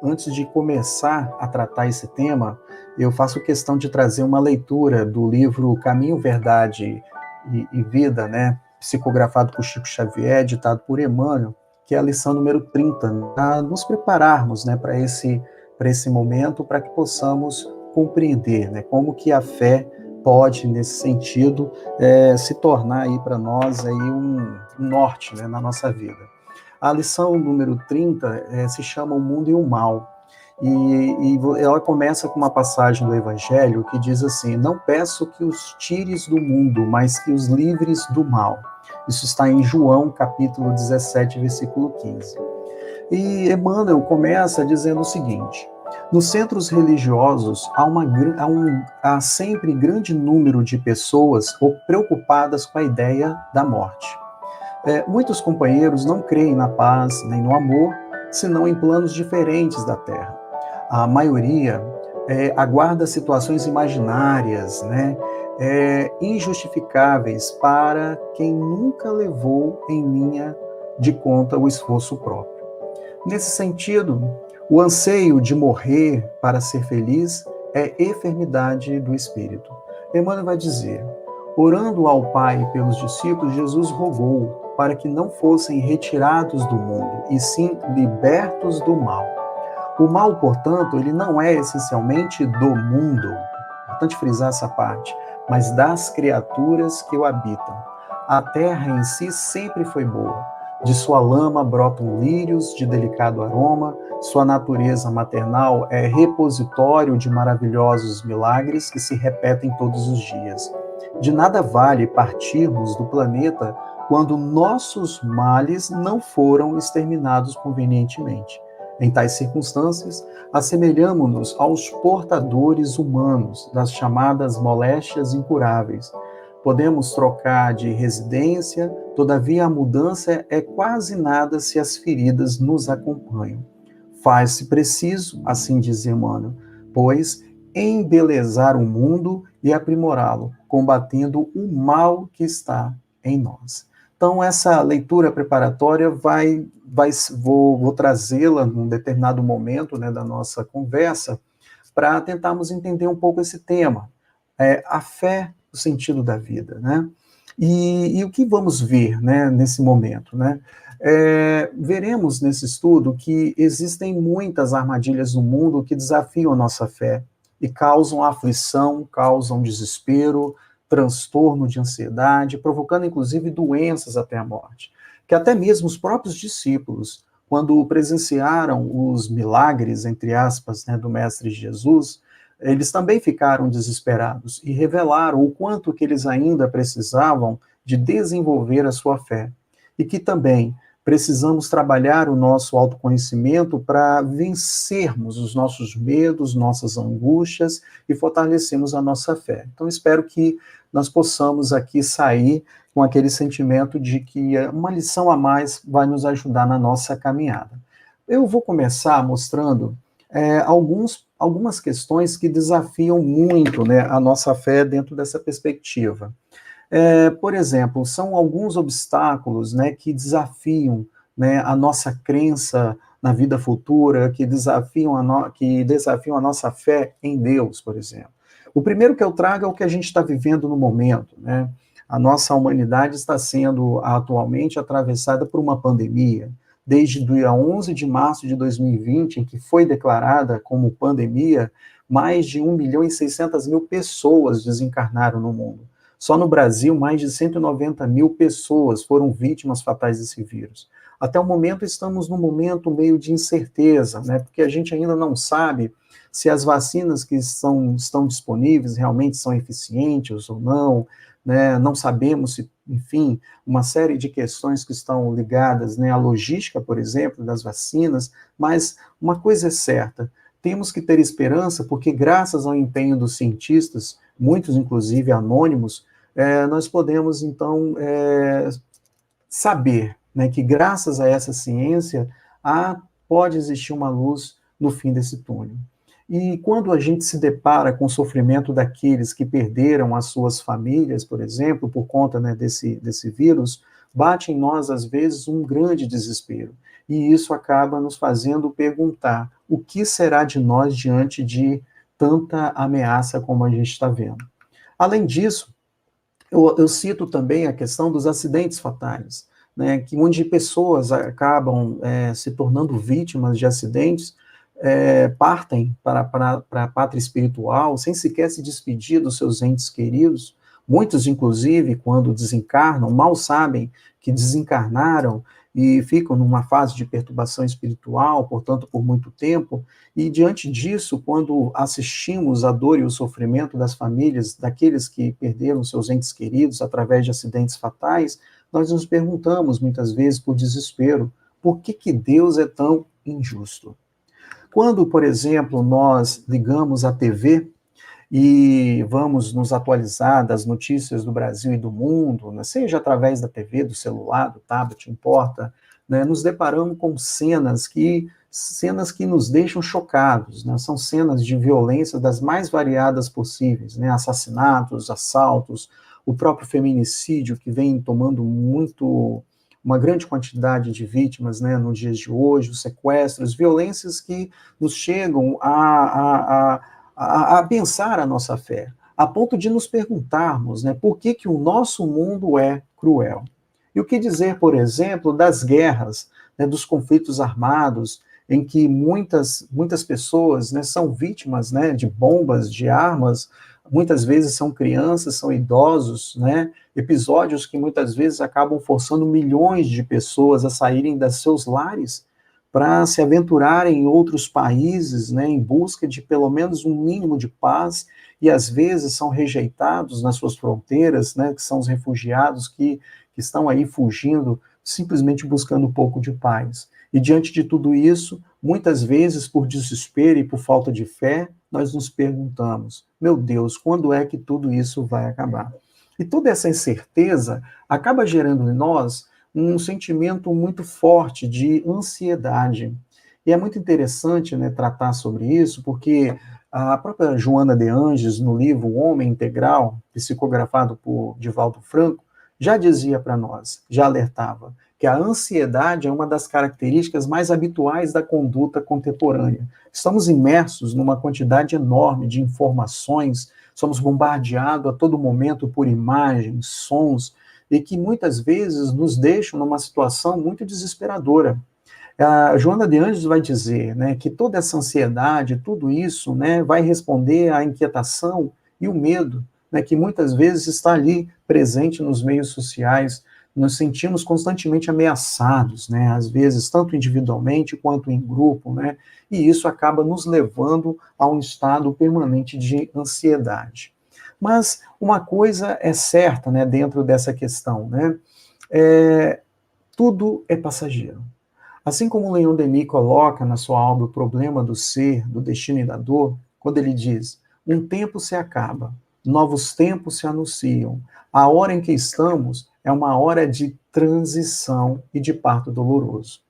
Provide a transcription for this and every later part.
antes de começar a tratar esse tema, eu faço questão de trazer uma leitura do livro Caminho, Verdade e Vida, né, psicografado por Chico Xavier, ditado por Emmanuel, que é a lição número 30, para nos prepararmos, né, para esse momento, para que possamos compreender, né, como que a fé pode, nesse sentido, se tornar aí para nós aí um norte, né, na nossa vida. A lição número 30 se chama O Mundo e o Mal. E ela começa com uma passagem do Evangelho que diz assim: não peço que os tires do mundo, mas que os livres do mal. Isso está em João, capítulo 17, versículo 15. E Emmanuel começa dizendo o seguinte: nos centros religiosos há sempre grande número de pessoas preocupadas com a ideia da morte. Muitos companheiros não creem na paz nem no amor, senão em planos diferentes da Terra. A maioria aguarda situações imaginárias, né, injustificáveis para quem nunca levou em linha de conta o esforço próprio. Nesse sentido, o anseio de morrer para ser feliz é enfermidade do espírito. Emmanuel vai dizer: orando ao Pai pelos discípulos, Jesus rogou para que não fossem retirados do mundo, e sim libertos do mal. O mal, portanto, ele não é essencialmente do mundo, importante frisar essa parte, mas das criaturas que o habitam. A terra em si sempre foi boa. De sua lama brotam lírios de delicado aroma, sua natureza maternal é repositório de maravilhosos milagres que se repetem todos os dias. De nada vale partirmos do planeta quando nossos males não foram exterminados convenientemente. Em tais circunstâncias, assemelhamo-nos aos portadores humanos das chamadas moléstias incuráveis. Podemos trocar de residência, todavia a mudança é quase nada se as feridas nos acompanham. Faz-se preciso, assim diz Emmanuel, pois, embelezar o mundo e aprimorá-lo, combatendo o mal que está em nós. Então, essa leitura preparatória vou trazê-la num determinado momento, né, da nossa conversa, para tentarmos entender um pouco esse tema, a fé, o sentido da vida, né? E o que vamos ver, né, nesse momento, né? Veremos nesse estudo que existem muitas armadilhas no mundo que desafiam a nossa fé e causam aflição, causam desespero, transtorno de ansiedade, provocando inclusive doenças até a morte. Que até mesmo os próprios discípulos, quando presenciaram os milagres, entre aspas, né, do Mestre Jesus, eles também ficaram desesperados e revelaram o quanto que eles ainda precisavam de desenvolver a sua fé. E que também precisamos trabalhar o nosso autoconhecimento para vencermos os nossos medos, nossas angústias e fortalecermos a nossa fé. Então, espero que nós possamos aqui sair com aquele sentimento de que uma lição a mais vai nos ajudar na nossa caminhada. Eu vou começar mostrando algumas questões que desafiam muito, né, a nossa fé dentro dessa perspectiva. Por exemplo, são alguns obstáculos, né, que desafiam, né, a nossa crença na vida futura, que desafiam a nossa fé em Deus, por exemplo. O primeiro que eu trago é o que a gente está vivendo no momento, né? A nossa humanidade está sendo atualmente atravessada por uma pandemia. Desde o dia 11 de março de 2020, em que foi declarada como pandemia, mais de 1.600.000 pessoas desencarnaram no mundo. Só no Brasil, mais de 190.000 pessoas foram vítimas fatais desse vírus. Até o momento, estamos num momento meio de incerteza, né? Porque a gente ainda não sabe se as vacinas que estão disponíveis realmente são eficientes ou não, né? Não sabemos se, enfim, uma série de questões que estão ligadas, né, à logística, por exemplo, das vacinas, mas uma coisa é certa, temos que ter esperança, porque graças ao empenho dos cientistas, muitos inclusive anônimos, nós podemos então saber, né, que graças a essa ciência pode existir uma luz no fim desse túnel. E quando a gente se depara com o sofrimento daqueles que perderam as suas famílias, por exemplo, por conta, né, desse vírus, bate em nós, às vezes, um grande desespero. e isso acaba nos fazendo perguntar o que será de nós diante de tanta ameaça como a gente está vendo. Além disso, eu cito também a questão dos acidentes fatais, né, que onde pessoas acabam se tornando vítimas de acidentes, partem para a pátria espiritual sem sequer se despedir dos seus entes queridos. Muitos, inclusive, quando desencarnam, mal sabem que desencarnaram e ficam numa fase de perturbação espiritual, portanto, por muito tempo, e diante disso, quando assistimos a dor e o sofrimento das famílias, daqueles que perderam seus entes queridos através de acidentes fatais, nós nos perguntamos, muitas vezes, por desespero, por que Deus é tão injusto? Quando, por exemplo, nós ligamos a TV e vamos nos atualizar das notícias do Brasil e do mundo, né, seja através da TV, do celular, do tablet, importa, né, nos deparamos com cenas que nos deixam chocados, né, são cenas de violência das mais variadas possíveis, né, assassinatos, assaltos, o próprio feminicídio que vem tomando uma grande quantidade de vítimas, né, nos dias de hoje, os sequestros, violências que nos chegam a pensar a nossa fé, a ponto de nos perguntarmos, né, por que o nosso mundo é cruel. E o que dizer, por exemplo, das guerras, né, dos conflitos armados, em que muitas pessoas, né, são vítimas, né, de bombas, de armas, muitas vezes são crianças, são idosos, né, episódios que muitas vezes acabam forçando milhões de pessoas a saírem dos seus lares para se aventurarem em outros países, né, em busca de pelo menos um mínimo de paz, e às vezes são rejeitados nas suas fronteiras, né, que são os refugiados que estão aí fugindo, simplesmente buscando um pouco de paz. E diante de tudo isso, muitas vezes, por desespero e por falta de fé, nós nos perguntamos, meu Deus, quando é que tudo isso vai acabar? E toda essa incerteza acaba gerando em nós um sentimento muito forte de ansiedade. E é muito interessante, né, tratar sobre isso, porque a própria Joana de Anges, no livro O Homem Integral, psicografado por Divaldo Franco, já dizia para nós, já alertava, que a ansiedade é uma das características mais habituais da conduta contemporânea. Estamos imersos numa quantidade enorme de informações, somos bombardeados a todo momento por imagens, sons, e que muitas vezes nos deixam numa situação muito desesperadora. A Joana de Anjos vai dizer, né, que toda essa ansiedade, tudo isso, né, vai responder à inquietação e o medo, né, que muitas vezes está ali presente nos meios sociais. Nos sentimos constantemente ameaçados, né, às vezes tanto individualmente quanto em grupo, né, e isso acaba nos levando a um estado permanente de ansiedade. Mas uma coisa é certa, né, dentro dessa questão, né, tudo é passageiro. Assim como Leon Denis coloca na sua obra O Problema do Ser, do Destino e da Dor, quando ele diz, um tempo se acaba, novos tempos se anunciam, a hora em que estamos é uma hora de transição e de parto doloroso.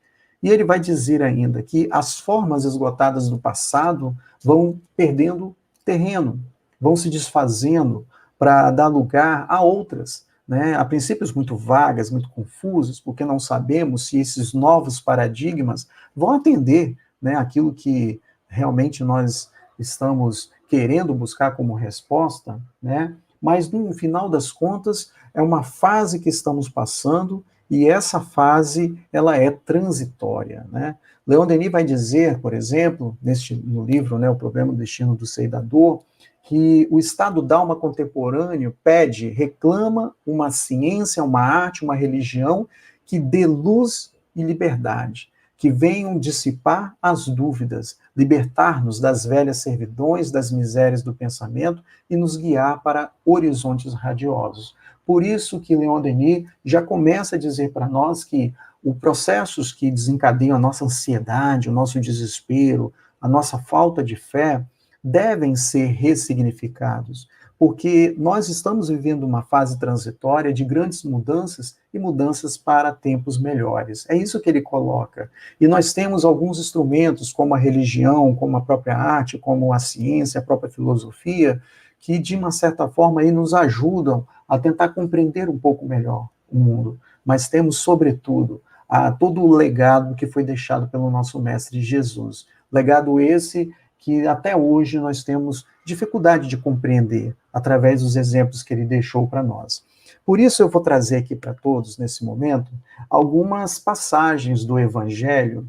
E ele vai dizer ainda que as formas esgotadas do passado vão perdendo terreno, vão se desfazendo para dar lugar a outras, né, a princípios muito vagas, muito confusas, porque não sabemos se esses novos paradigmas vão atender, né, aquilo que realmente nós estamos querendo buscar como resposta, né, mas no final das contas é uma fase que estamos passando e essa fase ela é transitória, né? Leon Denis vai dizer, por exemplo, no livro, né, O Problema do Destino do Ser e da Dor, que o estado d'alma contemporâneo pede, reclama uma ciência, uma arte, uma religião que dê luz e liberdade, que venham dissipar as dúvidas, libertar-nos das velhas servidões, das misérias do pensamento e nos guiar para horizontes radiosos. Por isso que Leon Denis já começa a dizer para nós que os processos que desencadeiam a nossa ansiedade, o nosso desespero, a nossa falta de fé, devem ser ressignificados, porque nós estamos vivendo uma fase transitória de grandes mudanças e mudanças para tempos melhores. É isso que ele coloca. E nós temos alguns instrumentos, como a religião, como a própria arte, como a ciência, a própria filosofia, que de uma certa forma aí nos ajudam a tentar compreender um pouco melhor o mundo. Mas temos, sobretudo, a todo o legado que foi deixado pelo nosso Mestre Jesus. Legado esse que até hoje nós temos dificuldade de compreender através dos exemplos que ele deixou para nós. Por isso eu vou trazer aqui para todos, nesse momento, algumas passagens do Evangelho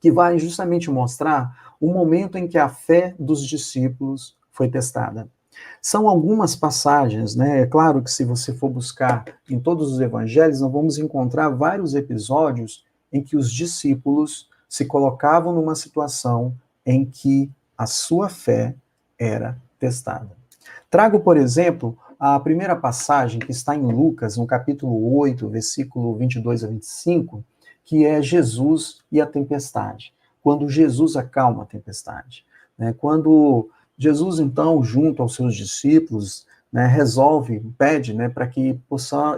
que vai justamente mostrar o momento em que a fé dos discípulos foi testada. São algumas passagens, né? É claro que se você for buscar em todos os evangelhos, nós vamos encontrar vários episódios em que os discípulos se colocavam numa situação em que a sua fé era testada. Trago, por exemplo, a primeira passagem que está em Lucas, no capítulo 8, versículo 22 a 25, que é Jesus e a tempestade. Quando Jesus acalma a tempestade. Né? Quando Jesus, então, junto aos seus discípulos, né, resolve, pede, né, para que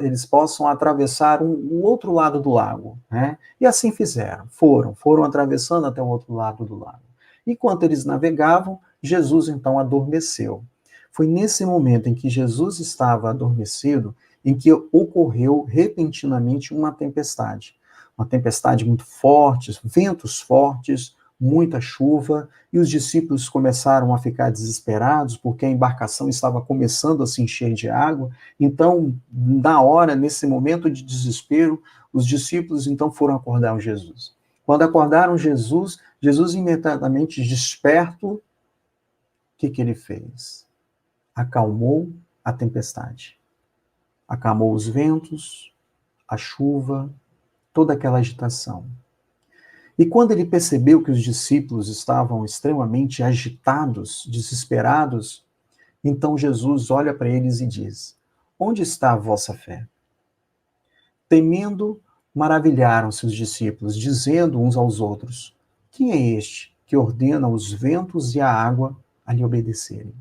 eles possam atravessar o outro lado do lago. Né? E assim fizeram. Foram atravessando até o outro lado do lago. Enquanto eles navegavam, Jesus, então, adormeceu. Foi nesse momento em que Jesus estava adormecido, em que ocorreu repentinamente uma tempestade. Uma tempestade muito forte, ventos fortes, muita chuva, e os discípulos começaram a ficar desesperados, porque a embarcação estava começando a se encher de água. Então, na hora, nesse momento de desespero, os discípulos então foram acordar o Jesus. Quando acordaram Jesus, Jesus imediatamente desperto, o que ele fez? Acalmou a tempestade. Acalmou os ventos, a chuva, toda aquela agitação. E quando ele percebeu que os discípulos estavam extremamente agitados, desesperados, então Jesus olha para eles e diz: onde está a vossa fé? Temendo, maravilharam-se os discípulos, dizendo uns aos outros: quem é este que ordena os ventos e a água a lhe obedecerem?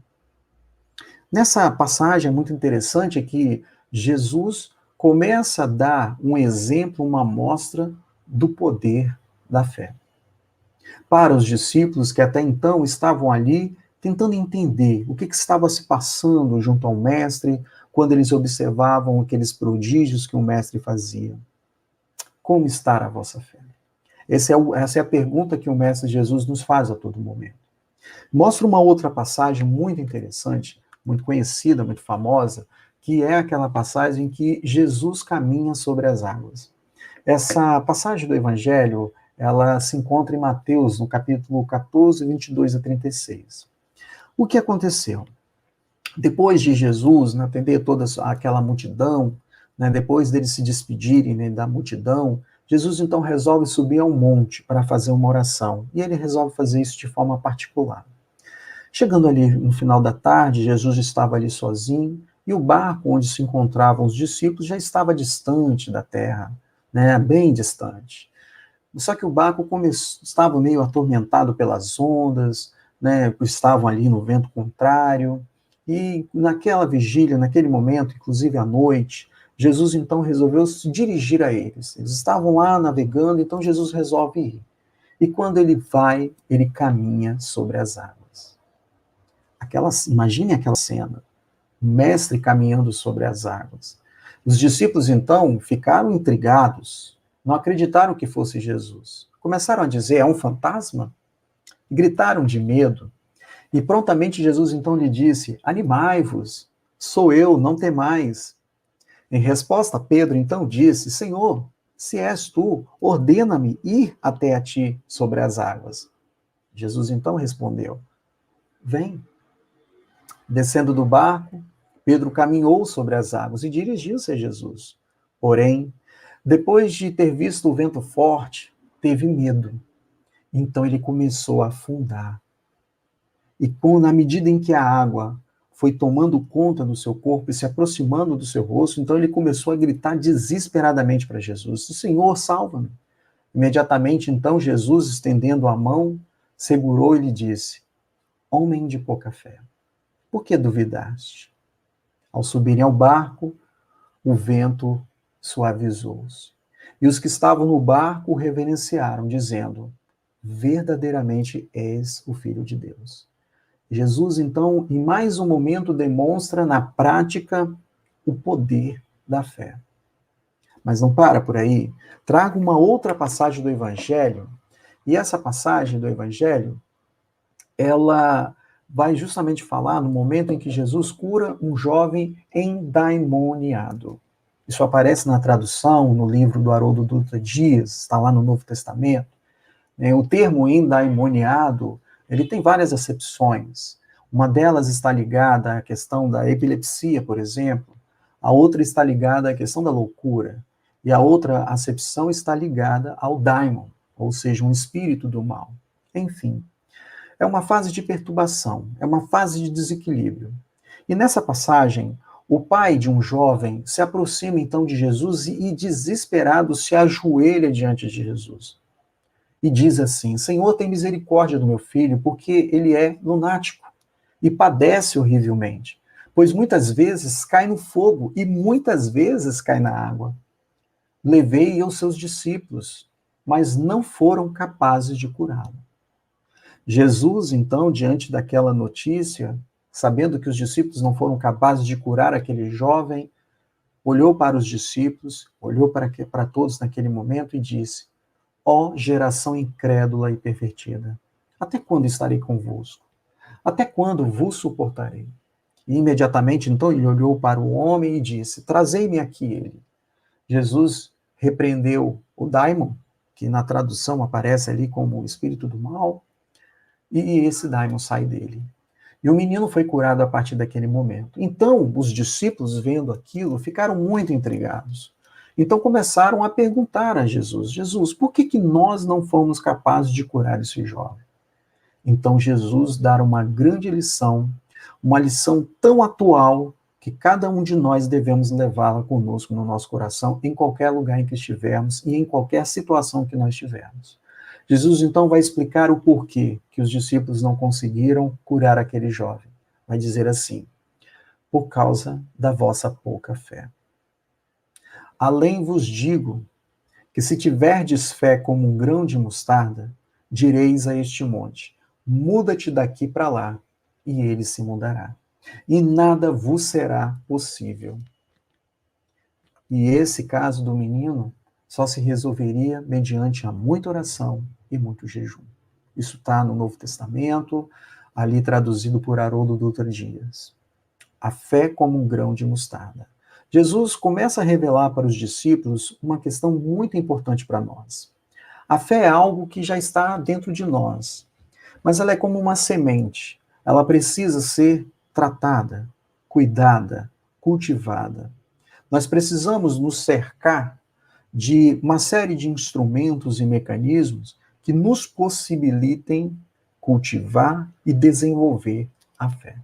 Nessa passagem é muito interessante que Jesus começa a dar um exemplo, uma amostra do poder da fé. Para os discípulos que até então estavam ali tentando entender o que estava se passando junto ao mestre, quando eles observavam aqueles prodígios que o mestre fazia. Como está a vossa fé? Essa é a pergunta que o mestre Jesus nos faz a todo momento. Mostra uma outra passagem muito interessante, muito conhecida, muito famosa, que é aquela passagem em que Jesus caminha sobre as águas. Essa passagem do Evangelho, ela se encontra em Mateus, no capítulo 14, 22 a 36. O que aconteceu? Depois de Jesus, né, atender toda aquela multidão, né, depois deles se despedirem, né, da multidão, Jesus então resolve subir ao monte para fazer uma oração. E ele resolve fazer isso de forma particular. Chegando ali no final da tarde, Jesus estava ali sozinho, e o barco onde se encontravam os discípulos já estava distante da terra, né, bem distante. Só que o barco estava meio atormentado pelas ondas, né, estavam ali no vento contrário, e naquela vigília, naquele momento, inclusive à noite, Jesus então resolveu se dirigir a eles. Eles estavam lá navegando, então Jesus resolve ir. E quando ele vai, ele caminha sobre as águas. Imagine aquela cena, o mestre caminhando sobre as águas. Os discípulos, então, ficaram intrigados, não acreditaram que fosse Jesus. Começaram a dizer, é um fantasma? Gritaram de medo. E prontamente Jesus, então, lhe disse, animai-vos, sou eu, não temais. Em resposta, Pedro, então, disse, Senhor, se és tu, ordena-me ir até a ti sobre as águas. Jesus, então, respondeu, vem. Descendo do barco, Pedro caminhou sobre as águas e dirigiu-se a Jesus. Porém, depois de ter visto o vento forte, teve medo. Então ele começou a afundar. E na medida em que a água foi tomando conta do seu corpo e se aproximando do seu rosto, então ele começou a gritar desesperadamente para Jesus: Senhor, salva-me. Imediatamente, então, Jesus, estendendo a mão, segurou e lhe disse: Homem de pouca fé, por que duvidaste? Ao subirem ao barco, o vento suavizou-se. E os que estavam no barco o reverenciaram, dizendo: verdadeiramente és o Filho de Deus. Jesus, então, em mais um momento, demonstra na prática o poder da fé. Mas não para por aí. Trago uma outra passagem do Evangelho, e essa passagem do Evangelho, ela vai justamente falar no momento em que Jesus cura um jovem endemoniado. Isso aparece na tradução, no livro do Haroldo Dutra Dias, está lá no Novo Testamento. O termo endemoniado, ele tem várias acepções. Uma delas está ligada à questão da epilepsia, por exemplo. A outra está ligada à questão da loucura. E a outra acepção está ligada ao daimon, ou seja, um espírito do mal. Enfim, é uma fase de perturbação, é uma fase de desequilíbrio. E nessa passagem, o pai de um jovem se aproxima então de Jesus e desesperado se ajoelha diante de Jesus. E diz assim: Senhor, tem misericórdia do meu filho, porque ele é lunático e padece horrivelmente, pois muitas vezes cai no fogo e muitas vezes cai na água. Levei aos seus discípulos, mas não foram capazes de curá-lo. Jesus, então, diante daquela notícia, sabendo que os discípulos não foram capazes de curar aquele jovem, olhou para os discípulos, olhou para todos naquele momento e disse: Ó geração incrédula e pervertida, até quando estarei convosco? Até quando vos suportarei? E imediatamente, então, ele olhou para o homem e disse: Trazei-me aqui ele. Jesus repreendeu o daimon, que na tradução aparece ali como o espírito do mal, e esse daimon sai dele. E o menino foi curado a partir daquele momento. Então, os discípulos, vendo aquilo, ficaram muito intrigados. Então começaram a perguntar a Jesus: Jesus, por que nós não fomos capazes de curar esse jovem? Então Jesus dá uma grande lição, uma lição tão atual que cada um de nós devemos levá-la conosco no nosso coração, em qualquer lugar em que estivermos e em qualquer situação que nós estivermos. Jesus então vai explicar o porquê que os discípulos não conseguiram curar aquele jovem. Vai dizer assim: por causa da vossa pouca fé. Além vos digo que se tiverdes fé como um grão de mostarda, direis a este monte: muda-te daqui para lá, e ele se mudará. E nada vos será possível. E esse caso do menino só se resolveria mediante a muita oração e muito jejum. Isso está no Novo Testamento, ali traduzido por Haroldo Dutra Dias. A fé como um grão de mostarda. Jesus começa a revelar para os discípulos uma questão muito importante para nós. A fé é algo que já está dentro de nós, mas ela é como uma semente. Ela precisa ser tratada, cuidada, cultivada. Nós precisamos nos cercar de uma série de instrumentos e mecanismos que nos possibilitem cultivar e desenvolver a fé.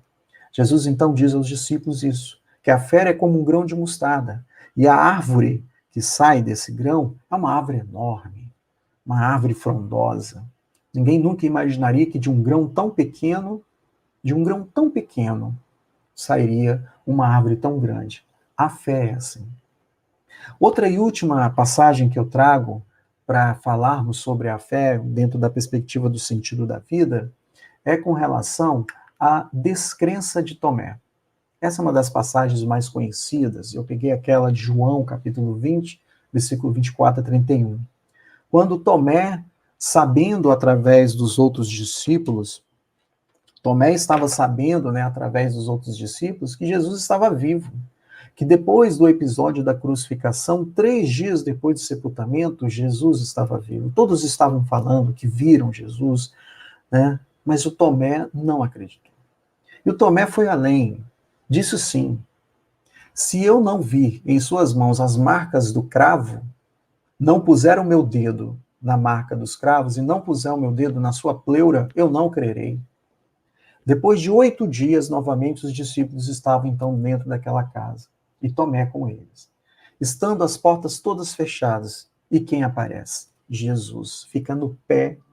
Jesus então diz aos discípulos isso, que a fé é como um grão de mostarda, e a árvore que sai desse grão é uma árvore enorme, uma árvore frondosa. Ninguém nunca imaginaria que de um grão tão pequeno, sairia uma árvore tão grande. A fé é assim. Outra e última passagem que eu trago para falarmos sobre a fé dentro da perspectiva do sentido da vida é com relação à descrença de Tomé. Essa é uma das passagens mais conhecidas. Eu peguei aquela de João, capítulo 20, versículo 24 a 31. Quando Tomé, sabendo através dos outros discípulos, Tomé estava sabendo, através dos outros discípulos, que Jesus estava vivo. Que depois do episódio da crucificação, 3 dias depois do sepultamento, Jesus estava vivo. Todos estavam falando que viram Jesus, mas o Tomé não acreditou. E o Tomé foi além. Disse sim: se eu não vir em suas mãos as marcas do cravo, não puser o meu dedo na marca dos cravos e não puser o meu dedo na sua pleura, eu não crerei. Depois de 8 dias, novamente, os discípulos estavam então dentro daquela casa, e Tomé com eles. Estando as portas todas fechadas, e quem aparece? Jesus, fica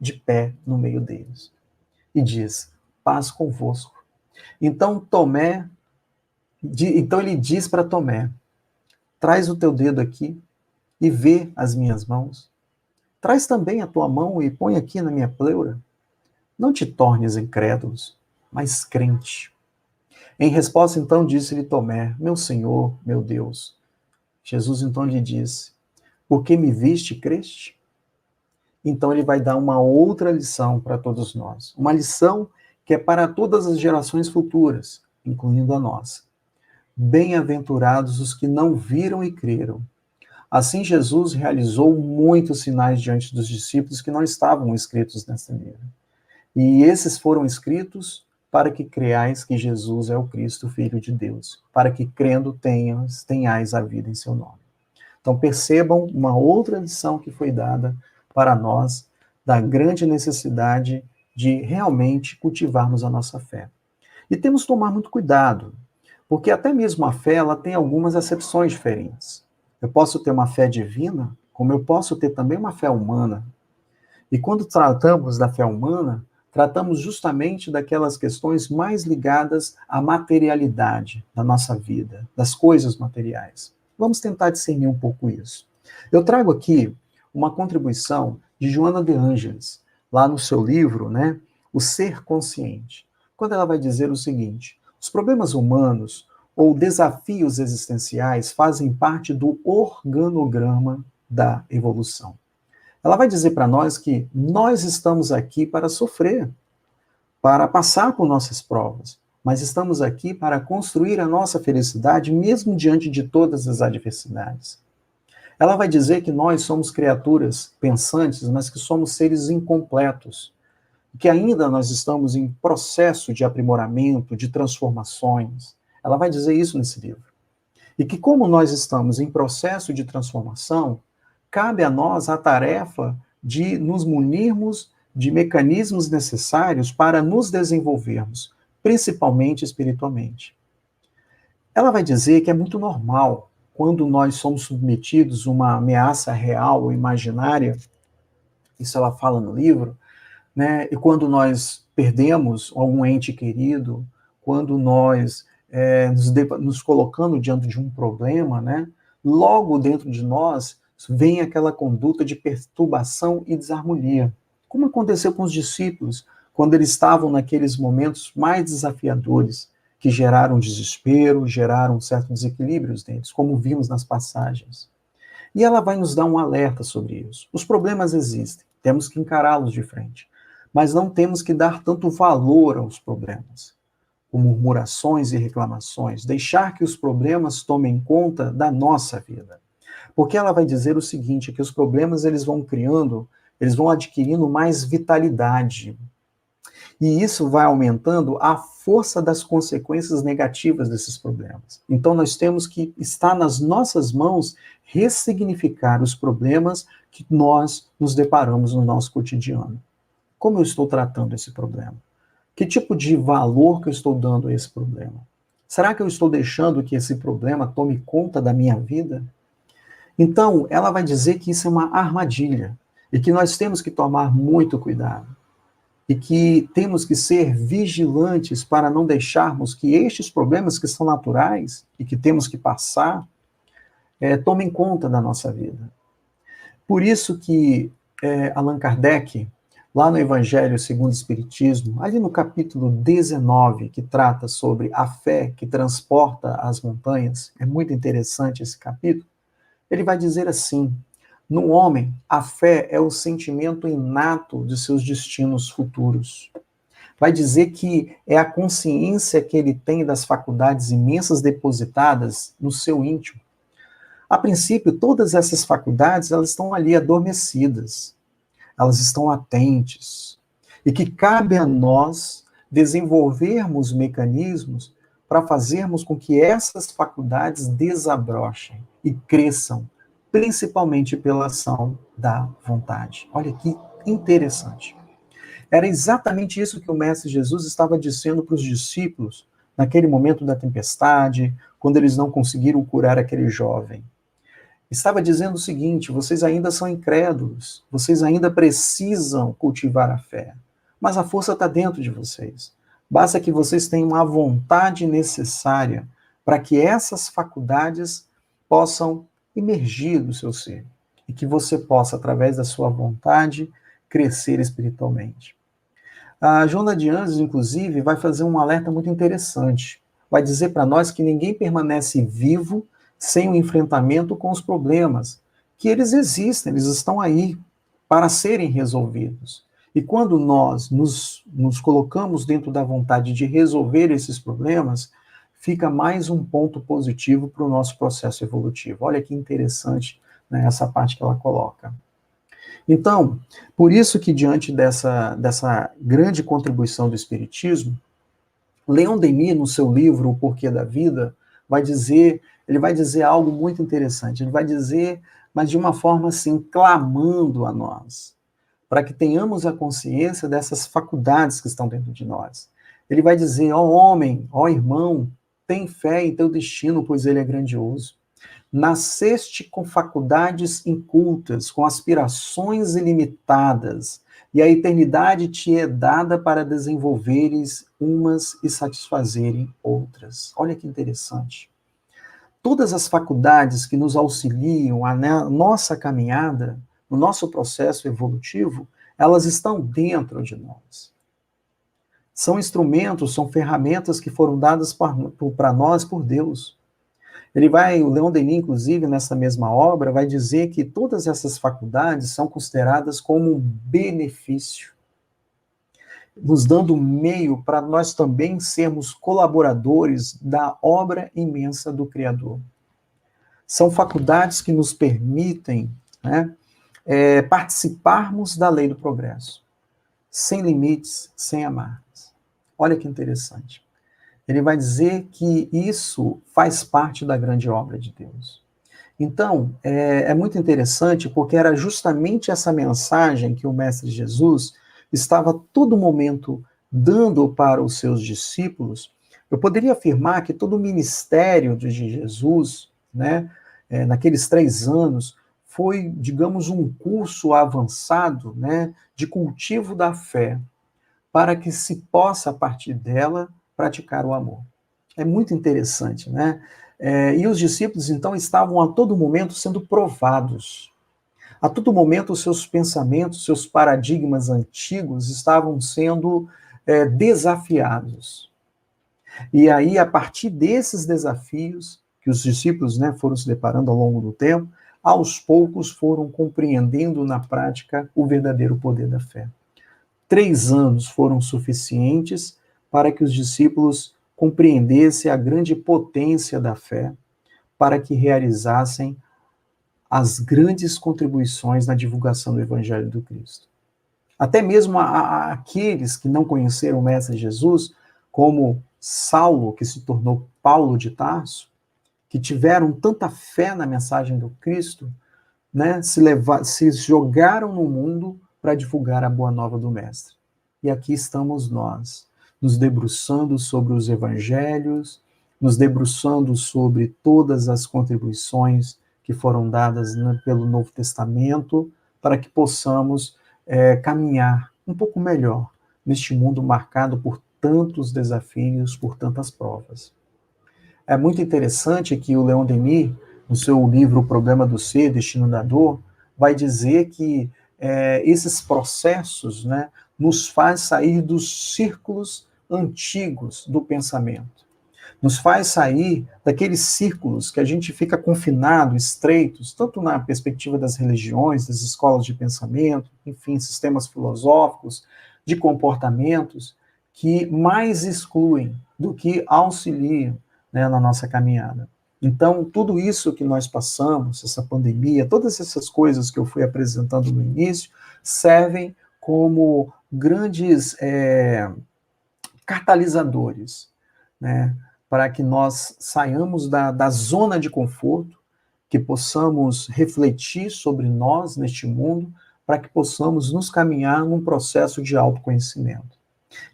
de pé no meio deles. E diz: paz convosco. Então ele diz para Tomé: traz o teu dedo aqui e vê as minhas mãos. Traz também a tua mão e põe aqui na minha pleura. Não te tornes incrédulos, mas crente. Em resposta, então, disse-lhe Tomé: meu Senhor, meu Deus. Jesus então lhe disse: Porque me viste e creste? Então ele vai dar uma outra lição para todos nós. Uma lição que é para todas as gerações futuras, incluindo a nossa. Bem-aventurados os que não viram e creram. Assim Jesus realizou muitos sinais diante dos discípulos que não estavam escritos nessa livro. E esses foram escritos para que creais que Jesus é o Cristo, Filho de Deus, para que crendo tenhais a vida em seu nome. Então percebam uma outra lição que foi dada para nós da grande necessidade de realmente cultivarmos a nossa fé. E temos que tomar muito cuidado, porque até mesmo a fé ela tem algumas acepções diferentes. Eu posso ter uma fé divina, como eu posso ter também uma fé humana. E quando tratamos da fé humana, tratamos justamente daquelas questões mais ligadas à materialidade da nossa vida, das coisas materiais. Vamos tentar discernir um pouco isso. Eu trago aqui uma contribuição de Joana de Ângeles, lá no seu livro, né, O Ser Consciente, quando ela vai dizer o seguinte: os problemas humanos ou desafios existenciais fazem parte do organograma da evolução. Ela vai dizer para nós que nós estamos aqui para sofrer, para passar por nossas provas, mas estamos aqui para construir a nossa felicidade mesmo diante de todas as adversidades. Ela vai dizer que nós somos criaturas pensantes, mas que somos seres incompletos, que ainda nós estamos em processo de aprimoramento, de transformações. Ela vai dizer isso nesse livro. E que como nós estamos em processo de transformação, cabe a nós a tarefa de nos munirmos de mecanismos necessários para nos desenvolvermos, principalmente espiritualmente. Ela vai dizer que é muito normal, quando nós somos submetidos a uma ameaça real ou imaginária, isso ela fala no livro, né? E quando nós perdemos algum ente querido, quando nós nos colocando diante de um problema, né? Logo dentro de nós vem aquela conduta de perturbação e desarmonia, como aconteceu com os discípulos, quando eles estavam naqueles momentos mais desafiadores, que geraram desespero, geraram certos desequilíbrios deles, como vimos nas passagens. E ela vai nos dar um alerta sobre isso. Os problemas existem, temos que encará-los de frente, mas não temos que dar tanto valor aos problemas, como murmurações e reclamações, deixar que os problemas tomem conta da nossa vida. Porque ela vai dizer o seguinte, que os problemas eles vão adquirindo mais vitalidade. E isso vai aumentando a força das consequências negativas desses problemas. Então nós temos que estar nas nossas mãos ressignificar os problemas que nós nos deparamos no nosso cotidiano. Como eu estou tratando esse problema? Que tipo de valor que eu estou dando a esse problema? Será que eu estou deixando que esse problema tome conta da minha vida? Então, ela vai dizer que isso é uma armadilha e que nós temos que tomar muito cuidado e que temos que ser vigilantes para não deixarmos que estes problemas que são naturais e que temos que passar tomem conta da nossa vida. Por isso que Allan Kardec, lá no Evangelho segundo o Espiritismo, ali no capítulo 19, que trata sobre a fé que transporta as montanhas, é muito interessante esse capítulo, ele vai dizer assim: no homem, a fé é o sentimento inato de seus destinos futuros. Vai dizer que é a consciência que ele tem das faculdades imensas depositadas no seu íntimo. A princípio, todas essas faculdades, elas estão ali adormecidas. Elas estão latentes. E que cabe a nós desenvolvermos mecanismos para fazermos com que essas faculdades desabrochem e cresçam, principalmente pela ação da vontade. Olha que interessante. Era exatamente isso que o Mestre Jesus estava dizendo para os discípulos naquele momento da tempestade, quando eles não conseguiram curar aquele jovem. Estava dizendo o seguinte: vocês ainda são incrédulos, vocês ainda precisam cultivar a fé, mas a força está dentro de vocês. Basta que vocês tenham a vontade necessária para que essas faculdades possam emergir do seu ser e que você possa, através da sua vontade, crescer espiritualmente. A Joana de Ângeles, inclusive, vai fazer um alerta muito interessante. Vai dizer para nós que ninguém permanece vivo sem o enfrentamento com os problemas, que eles existem, eles estão aí para serem resolvidos. E quando nós nos colocamos dentro da vontade de resolver esses problemas, fica mais um ponto positivo para o nosso processo evolutivo. Olha que interessante, né, essa parte que ela coloca. Então, por isso que diante dessa grande contribuição do Espiritismo, Leon Denis, no seu livro O Porquê da Vida, ele vai dizer algo muito interessante. Ele vai dizer, mas de uma forma assim, clamando a nós, para que tenhamos a consciência dessas faculdades que estão dentro de nós. Ele vai dizer, ó homem, ó irmão, tem fé em teu destino, pois ele é grandioso. Nasceste com faculdades incultas, com aspirações ilimitadas, e a eternidade te é dada para desenvolveres umas e satisfazerem outras. Olha que interessante. Todas as faculdades que nos auxiliam na nossa caminhada, no nosso processo evolutivo, elas estão dentro de nós. São instrumentos, são ferramentas que foram dadas para nós por Deus. O Leon Denis, inclusive, nessa mesma obra, vai dizer que todas essas faculdades são consideradas como um benefício, nos dando meio para nós também sermos colaboradores da obra imensa do Criador. São faculdades que nos permitem, né, participarmos da lei do progresso, sem limites, sem amarras. Olha que interessante. Ele vai dizer que isso faz parte da grande obra de Deus. Então, é muito interessante, porque era justamente essa mensagem que o Mestre Jesus estava a todo momento dando para os seus discípulos. Eu poderia afirmar que todo o ministério de Jesus, né, naqueles 3 anos, foi, digamos, um curso avançado, né, de cultivo da fé, para que se possa, a partir dela, praticar o amor. É muito interessante, né? E os discípulos, então, estavam a todo momento sendo provados. A todo momento, os seus pensamentos, seus paradigmas antigos estavam sendo desafiados. E aí, a partir desses desafios, que os discípulos, né, foram se deparando ao longo do tempo, aos poucos foram compreendendo na prática o verdadeiro poder da fé. 3 anos foram suficientes para que os discípulos compreendessem a grande potência da fé, para que realizassem as grandes contribuições na divulgação do Evangelho do Cristo. Até mesmo aqueles que não conheceram o Mestre Jesus, como Saulo, que se tornou Paulo de Tarso, que tiveram tanta fé na mensagem do Cristo, né, se jogaram no mundo para divulgar a boa nova do Mestre. E aqui estamos nós, nos debruçando sobre os evangelhos, nos debruçando sobre todas as contribuições que foram dadas, né, pelo Novo Testamento, para que possamos caminhar um pouco melhor neste mundo marcado por tantos desafios, por tantas provas. É muito interessante que o Leon Denis, no seu livro O Problema do Ser, Destino da Dor, vai dizer que esses processos, né, nos faz sair dos círculos antigos do pensamento. Nos faz sair daqueles círculos que a gente fica confinado, estreitos, tanto na perspectiva das religiões, das escolas de pensamento, enfim, sistemas filosóficos, de comportamentos, que mais excluem do que auxiliam, né, na nossa caminhada. Então, tudo isso que nós passamos, essa pandemia, todas essas coisas que eu fui apresentando no início, servem como grandes catalisadores, né, para que nós saiamos da zona de conforto, que possamos refletir sobre nós neste mundo, para que possamos nos caminhar num processo de autoconhecimento.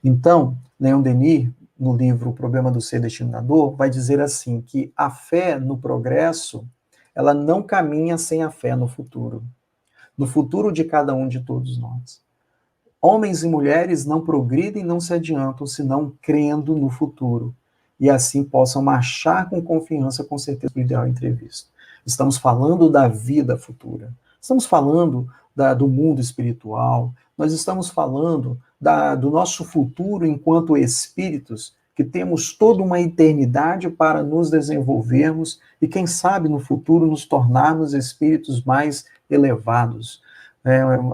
Então, Leon Denis, no livro O Problema do Ser, Destino da Dor, vai dizer assim, que a fé no progresso, ela não caminha sem a fé no futuro de cada um de todos nós. Homens e mulheres não progridem, não se adiantam, senão crendo no futuro, e assim possam marchar com confiança, com certeza, do ideal entrevisto. Estamos falando da vida futura, estamos falando do mundo espiritual, nós estamos falando do nosso futuro enquanto espíritos que temos toda uma eternidade para nos desenvolvermos e, quem sabe, no futuro nos tornarmos espíritos mais elevados,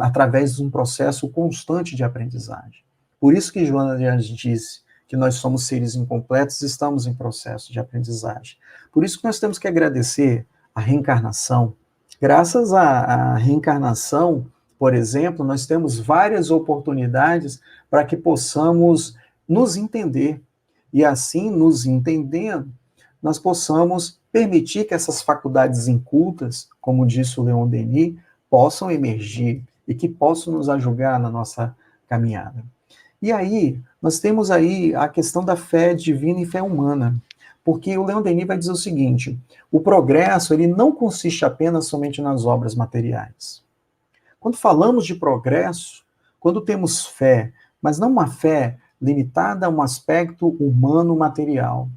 através de um processo constante de aprendizagem. Por isso que Joana de Anjos disse que nós somos seres incompletos e estamos em processo de aprendizagem. Por isso que nós temos que agradecer a reencarnação. Graças à reencarnação, por exemplo, nós temos várias oportunidades para que possamos nos entender. E assim, nos entendendo, nós possamos permitir que essas faculdades incultas, como disse o Leon Denis, possam emergir e que possam nos ajudar na nossa caminhada. E aí, nós temos aí a questão da fé divina e fé humana. Porque o Leon Denis vai dizer o seguinte: o progresso ele não consiste apenas somente nas obras materiais. Quando falamos de progresso, quando temos fé, mas não uma fé limitada a um aspecto humano material,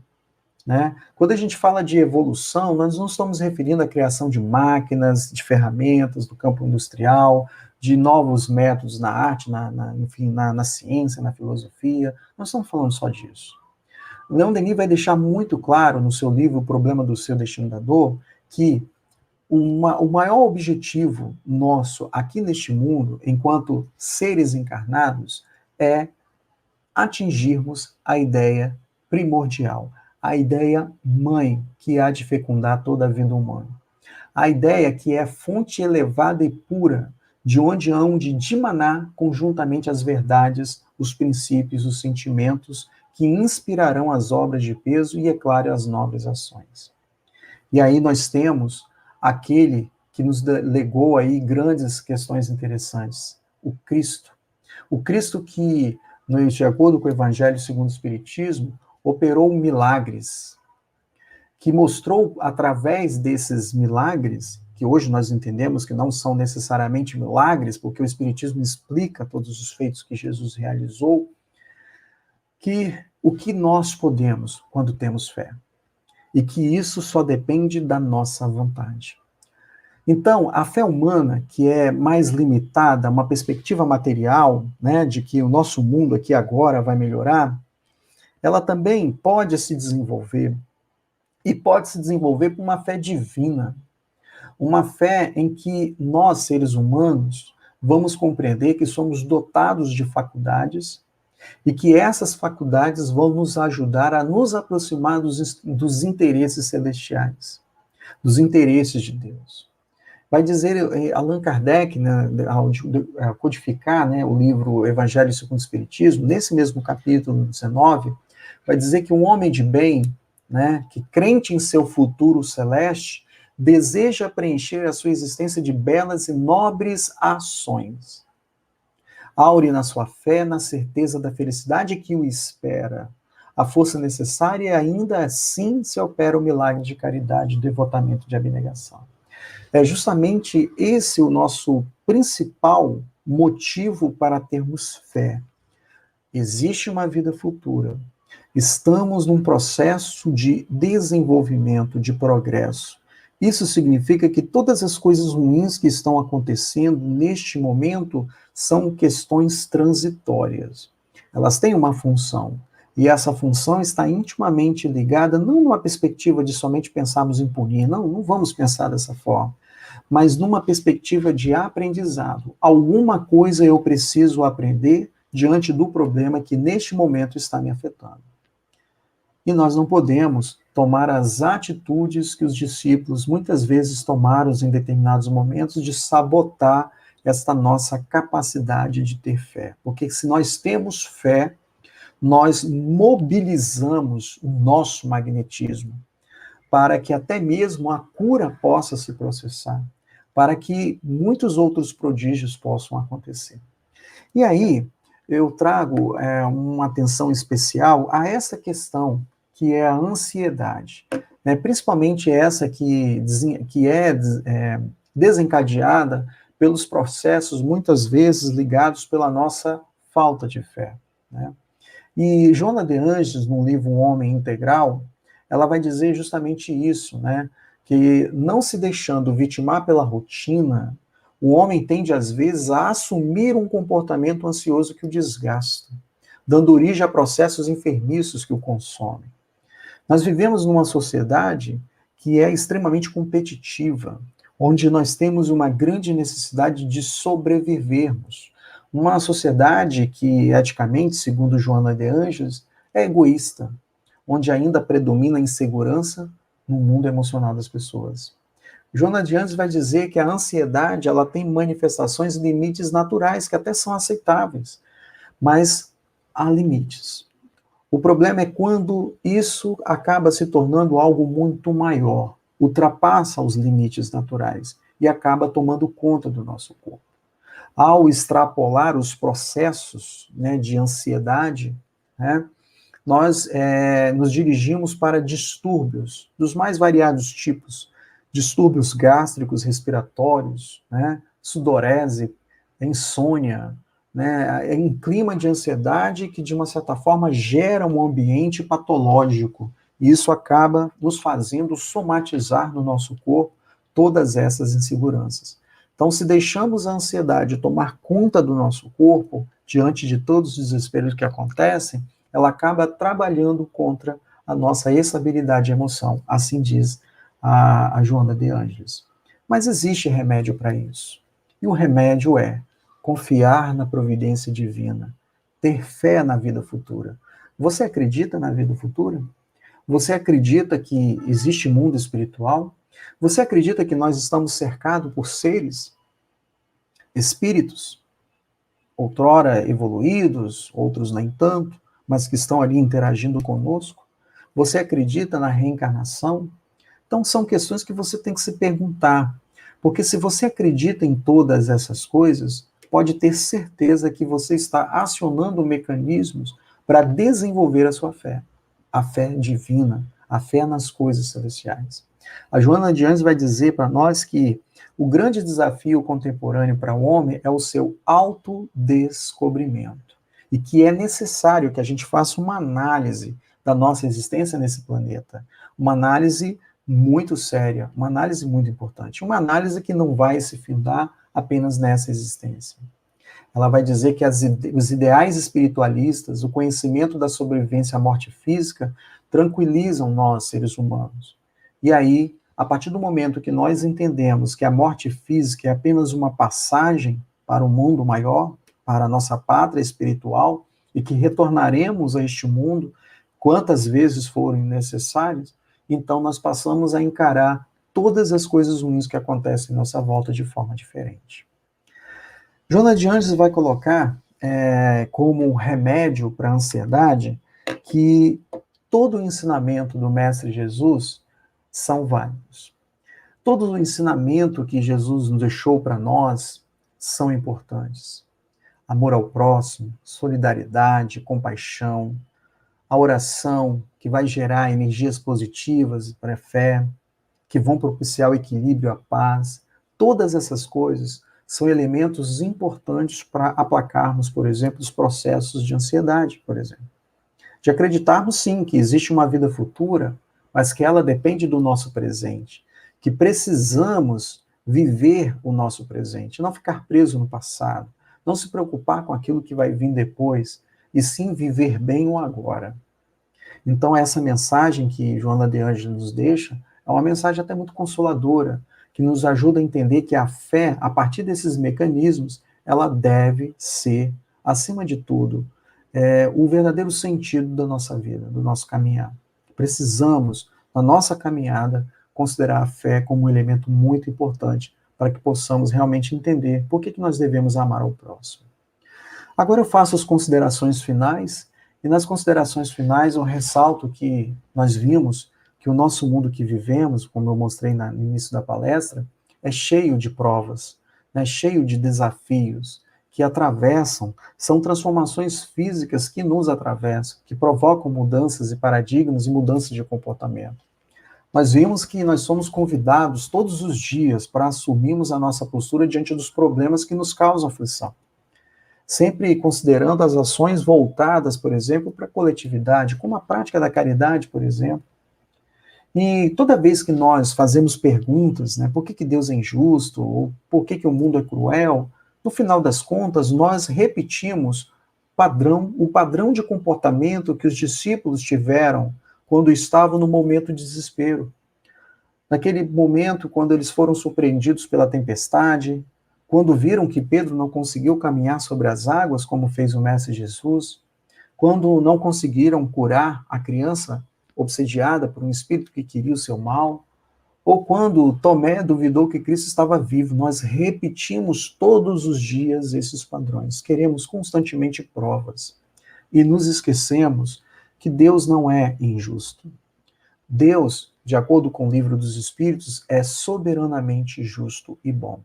né? Quando a gente fala de evolução, nós não estamos referindo à criação de máquinas, de ferramentas do campo industrial, de novos métodos na arte, enfim, na ciência, na filosofia. Nós estamos falando só disso. Leon Denis vai deixar muito claro no seu livro O Problema do Seu Destino da Dor que o maior objetivo nosso aqui neste mundo, enquanto seres encarnados, é atingirmos a ideia primordial, a ideia mãe que há de fecundar toda a vida humana. A ideia que é fonte elevada e pura, de onde hão de dimanar conjuntamente as verdades, os princípios, os sentimentos que inspirarão as obras de peso e, é claro, as nobres ações. E aí nós temos aquele que nos legou aí grandes questões interessantes, o Cristo. O Cristo que, de acordo com o Evangelho segundo o Espiritismo, operou milagres, que mostrou através desses milagres, que hoje nós entendemos que não são necessariamente milagres, porque o Espiritismo explica todos os feitos que Jesus realizou, que o que nós podemos quando temos fé. E que isso só depende da nossa vontade. Então, a fé humana, que é mais limitada, uma perspectiva material, né, de que o nosso mundo aqui agora vai melhorar, ela também pode se desenvolver, e pode se desenvolver por uma fé divina, uma fé em que nós, seres humanos, vamos compreender que somos dotados de faculdades e que essas faculdades vão nos ajudar a nos aproximar dos interesses celestiais, dos interesses de Deus. Vai dizer Allan Kardec, né, ao codificar, né, o livro Evangelho segundo o Espiritismo, nesse mesmo capítulo 19, vai dizer que um homem de bem, né, que crente em seu futuro celeste, deseja preencher a sua existência de belas e nobres ações. Aure na sua fé, na certeza da felicidade que o espera. A força necessária e ainda assim se opera o milagre de caridade, devotamento, de abnegação. É justamente esse o nosso principal motivo para termos fé. Existe uma vida futura. Estamos num processo de desenvolvimento, de progresso. Isso significa que todas as coisas ruins que estão acontecendo neste momento são questões transitórias. Elas têm uma função. E essa função está intimamente ligada, não numa perspectiva de somente pensarmos em punir, não vamos pensar dessa forma, mas numa perspectiva de aprendizado. Alguma coisa eu preciso aprender diante do problema que neste momento está me afetando. E nós não podemos tomar as atitudes que os discípulos muitas vezes tomaram em determinados momentos de sabotar esta nossa capacidade de ter fé. Porque se nós temos fé, nós mobilizamos o nosso magnetismo para que até mesmo a cura possa se processar, para que muitos outros prodígios possam acontecer. E aí, eu trago uma atenção especial a essa questão, que é a ansiedade, né? Principalmente essa que é desencadeada pelos processos, muitas vezes, ligados pela nossa falta de fé, né? E Joana de Anjos, no livro Um Homem Integral, ela vai dizer justamente isso, né? Que não se deixando vitimar pela rotina, o homem tende, às vezes, a assumir um comportamento ansioso que o desgasta. dando origem a processos enfermiços que o consomem. Nós vivemos numa sociedade que é extremamente competitiva, onde nós temos uma grande necessidade de sobrevivermos. Uma sociedade que, eticamente, segundo Joana de Ângeles, é egoísta, onde ainda predomina a insegurança no mundo emocional das pessoas. Joana de Ângeles vai dizer que a ansiedade ela tem manifestações e limites naturais que até são aceitáveis, mas há limites. O problema é quando isso acaba se tornando algo muito maior, ultrapassa os limites naturais e acaba tomando conta do nosso corpo. Ao extrapolar os processos, né, de ansiedade, né, nós nos dirigimos para distúrbios dos mais variados tipos, distúrbios gástricos, respiratórios, né, sudorese, insônia, né, em clima de ansiedade que, de uma certa forma, gera um ambiente patológico. E isso acaba nos fazendo somatizar no nosso corpo todas essas inseguranças. Então, se deixamos a ansiedade tomar conta do nosso corpo, diante de todos os desesperos que acontecem, ela acaba trabalhando contra a nossa estabilidade de emoção, assim diz a Joana de Ângeles. Mas existe remédio para isso. E o remédio é confiar na providência divina, ter fé na vida futura. Você acredita na vida futura? Você acredita que existe mundo espiritual? Você acredita que nós estamos cercados por seres, espíritos, outrora evoluídos, outros nem tanto, mas que estão ali interagindo conosco? Você acredita na reencarnação? Então, são questões que você tem que se perguntar. Porque se você acredita em todas essas coisas, pode ter certeza que você está acionando mecanismos para desenvolver a sua fé. A fé divina, a fé nas coisas celestiais. A Joana de Ângeles vai dizer para nós que o grande desafio contemporâneo para o homem é o seu autodescobrimento. E que é necessário que a gente faça uma análise da nossa existência nesse planeta. Uma análise muito séria, uma análise muito importante. Uma análise que não vai se findar apenas nessa existência. Ela vai dizer que os ideais espiritualistas, o conhecimento da sobrevivência à morte física, tranquilizam nós, seres humanos. E aí, a partir do momento que nós entendemos que a morte física é apenas uma passagem para o mundo maior, para a nossa pátria espiritual, e que retornaremos a este mundo quantas vezes forem necessárias, então nós passamos a encarar todas as coisas ruins que acontecem em nossa volta de forma diferente. Joana de Ângeles vai colocar como remédio para a ansiedade que todo o ensinamento do Mestre Jesus são válidos. Todo o ensinamento que Jesus nos deixou para nós são importantes. Amor ao próximo, solidariedade, compaixão, a oração, que vai gerar energias positivas para a fé, que vão propiciar o equilíbrio, a paz. Todas essas coisas são elementos importantes para aplacarmos, por exemplo, os processos de ansiedade, por exemplo. De acreditarmos, sim, que existe uma vida futura, mas que ela depende do nosso presente, que precisamos viver o nosso presente, não ficar preso no passado, não se preocupar com aquilo que vai vir depois, e sim viver bem o agora. Então, essa mensagem que Joana de Ângeles nos deixa é uma mensagem até muito consoladora, que nos ajuda a entender que a fé, a partir desses mecanismos, ela deve ser, acima de tudo, o verdadeiro sentido da nossa vida, do nosso caminhar. Precisamos, na nossa caminhada, considerar a fé como um elemento muito importante para que possamos realmente entender por que nós devemos amar ao próximo. Agora eu faço as considerações finais, e nas considerações finais eu ressalto que nós vimos que o nosso mundo que vivemos, como eu mostrei no início da palestra, é cheio de provas, né, cheio de desafios que atravessam, são transformações físicas que nos atravessam, que provocam mudanças de paradigmas e mudanças de comportamento. Nós vimos que nós somos convidados todos os dias para assumirmos a nossa postura diante dos problemas que nos causam aflição. Sempre considerando as ações voltadas, por exemplo, para a coletividade, como a prática da caridade, por exemplo. E toda vez que nós fazemos perguntas, né, por que Deus é injusto, ou por que o mundo é cruel, no final das contas, nós repetimos o padrão de comportamento que os discípulos tiveram quando estavam no momento de desespero. Naquele momento, quando eles foram surpreendidos pela tempestade, quando viram que Pedro não conseguiu caminhar sobre as águas, como fez o Mestre Jesus, quando não conseguiram curar a criança obsediada por um espírito que queria o seu mal, ou quando Tomé duvidou que Cristo estava vivo. Nós repetimos todos os dias esses padrões. Queremos constantemente provas. E nos esquecemos que Deus não é injusto. Deus, de acordo com o Livro dos Espíritos, é soberanamente justo e bom.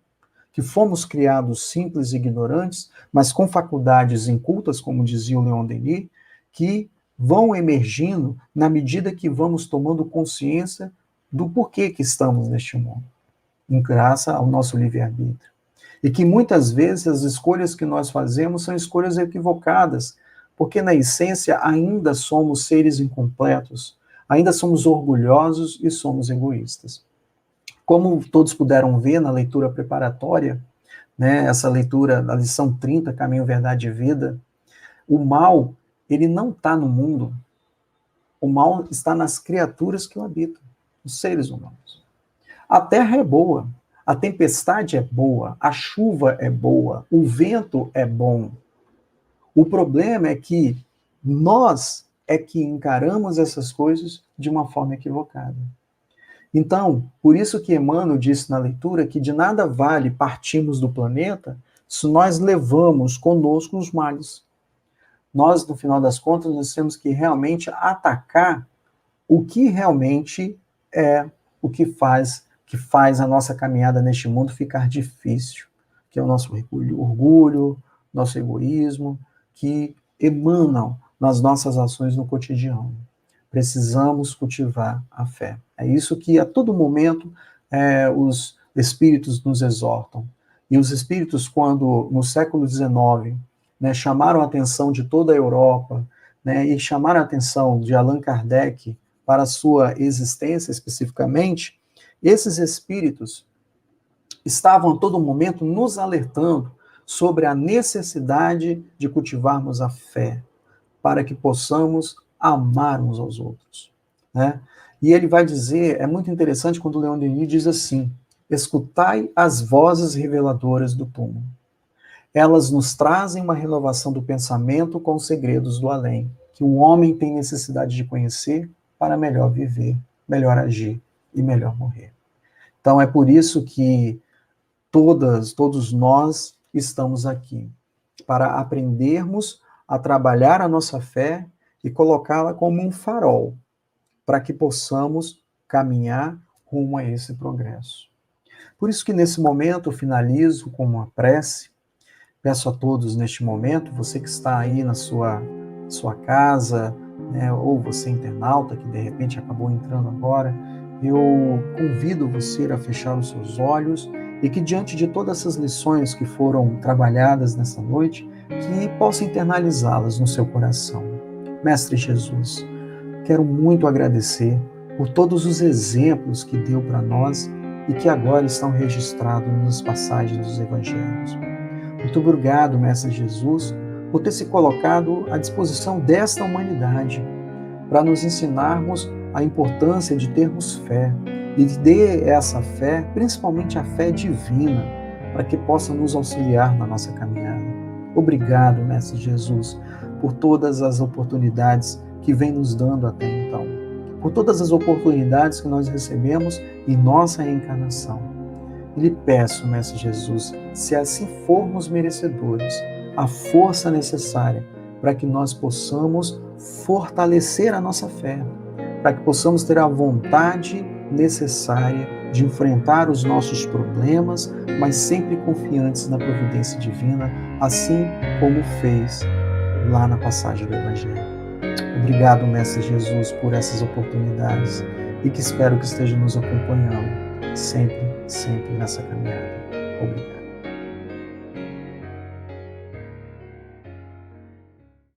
Que fomos criados simples e ignorantes, mas com faculdades incultas, como dizia o Leon Denis, que vão emergindo na medida que vamos tomando consciência do porquê que estamos neste mundo, em graça ao nosso livre-arbítrio. E que muitas vezes as escolhas que nós fazemos são escolhas equivocadas, porque na essência ainda somos seres incompletos, ainda somos orgulhosos e somos egoístas. Como todos puderam ver na leitura preparatória, né, essa leitura da lição 30, Caminho, Verdade e Vida, o mal, ele não está no mundo, o mal está nas criaturas que o habitam, os seres humanos. A terra é boa, a tempestade é boa, a chuva é boa, o vento é bom. O problema é que nós é que encaramos essas coisas de uma forma equivocada. Então, por isso que Emmanuel disse na leitura que de nada vale partirmos do planeta se nós levamos conosco os males. Nós, no final das contas, nós temos que realmente atacar o que realmente é o que faz a nossa caminhada neste mundo ficar difícil, que é o nosso orgulho, nosso egoísmo, que emanam nas nossas ações no cotidiano. Precisamos cultivar a fé. É isso que a todo momento os espíritos nos exortam. E os espíritos, quando no século XIX, né, chamaram a atenção de toda a Europa, né, e chamaram a atenção de Allan Kardec para a sua existência especificamente, esses espíritos estavam a todo momento nos alertando sobre a necessidade de cultivarmos a fé, para que possamos amar uns aos outros, né? E ele vai dizer, é muito interessante quando o Leon Denis diz assim: escutai as vozes reveladoras do túmulo. Elas nos trazem uma renovação do pensamento com os segredos do além, que o homem tem necessidade de conhecer para melhor viver, melhor agir e melhor morrer. Então é por isso que todos nós estamos aqui, para aprendermos a trabalhar a nossa fé e colocá-la como um farol, para que possamos caminhar rumo a esse progresso. Por isso que nesse momento eu finalizo com uma prece. Peço a todos neste momento, você que está aí na sua casa, né, ou você internauta que de repente acabou entrando agora, eu convido você a fechar os seus olhos e que diante de todas essas lições que foram trabalhadas nessa noite, que possa internalizá-las no seu coração. Mestre Jesus, quero muito agradecer por todos os exemplos que deu para nós e que agora estão registrados nas passagens dos Evangelhos. Muito obrigado, Mestre Jesus, por ter se colocado à disposição desta humanidade para nos ensinarmos a importância de termos fé e de ter essa fé, principalmente a fé divina, para que possa nos auxiliar na nossa caminhada. Obrigado, Mestre Jesus, por todas as oportunidades que vem nos dando até então, por todas as oportunidades que nós recebemos em nossa reencarnação. E lhe peço, Mestre Jesus, se assim formos merecedores, a força necessária para que nós possamos fortalecer a nossa fé, para que possamos ter a vontade necessária de enfrentar os nossos problemas, mas sempre confiantes na providência divina, assim como fez lá na passagem do Evangelho. Obrigado, Mestre Jesus, por essas oportunidades e que espero que esteja nos acompanhando sempre nessa caminhada. Obrigado.